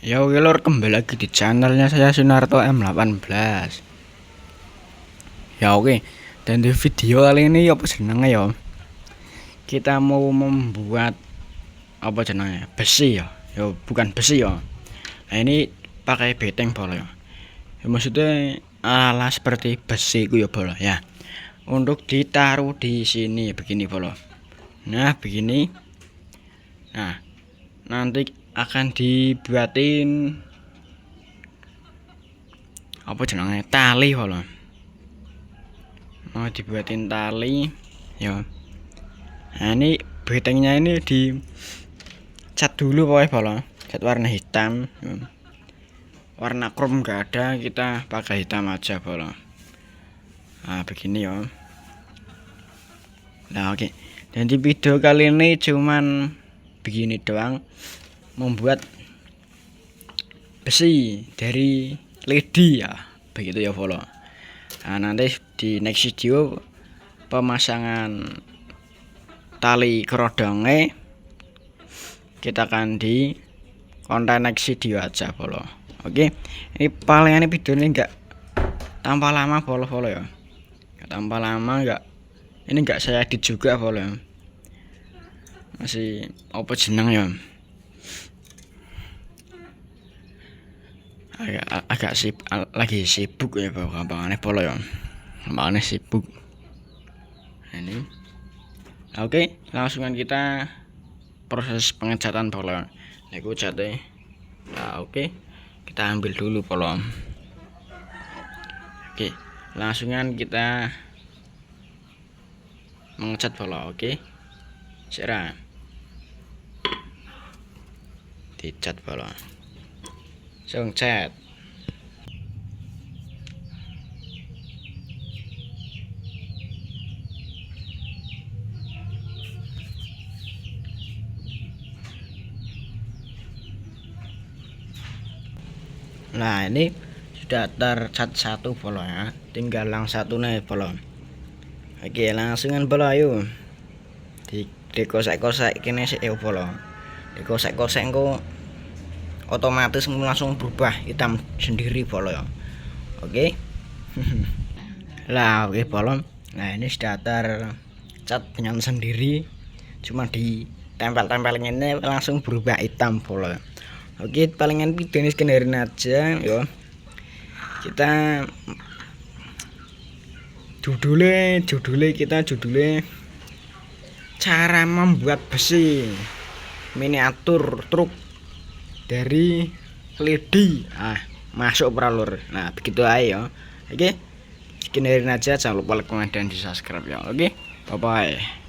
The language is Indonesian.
Ya oke lor, kembali lagi di channelnya saya Sunarto M18. Ya oke, dan di video kali ini apa jenenge ya? Kita mau membuat apa jenenge? Besi ya. Ya bukan besi ya. Nah ini pakai beteng bola ya. Ya maksudnya ala seperti besi ku ya bola ya. Untuk ditaruh di sini begini bola. Nah, begini. Nah, nanti akan dibuatin apa jenenge tali bola. Mau dibuatin tali ya. Nah ini betengnya ini di cat dulu pokoknya bola, cat warna hitam ya. Warna krom nggak ada, kita pakai hitam aja bola. Nah begini ya. Nah oke, dan di video kali ini cuman begini doang, membuat besi dari ledi ya, begitu ya bola. Nah nanti di next video pemasangan tali kerodongnya kita akan di konten next video aja bolo. Oke, ini paling ini video ini enggak tambah lama bolo ya, enggak tambah lama, enggak ini enggak saya edit juga bolo, masih apa jeneng ya, agak lagi sibuk ya gampangannya bolo ya, gampangannya sibuk ini. Oke, langsungan kita proses pengecatan bola. Aku cate. Nah, oke. Kita ambil dulu bola. Oke, langsungan kita mengecat bola, oke. Sera. Dicat bola. Langsung cat. Nah ini sudah tercat satu bolanya, tinggal yang satu nih bola. Oke, langsungan bola yuk. Dikosek-kosek kene sik bola. Dikosek-kosek kok otomatis langsung berubah hitam sendiri bola ya. Oke. Lah oke bola. Nah ini sudah tercat dengan sendiri, cuma ditempel-tempelin ini langsung berubah hitam bola. Oke, palingan video ini skenarin aja ya. Kita judulnya cara membuat besi miniatur truk dari ledi. Masuk pralur. Nah begitu aja ya. Oke, skenarin aja, jangan lupa like, comment, dan di subscribe ya. Oke, bye bye.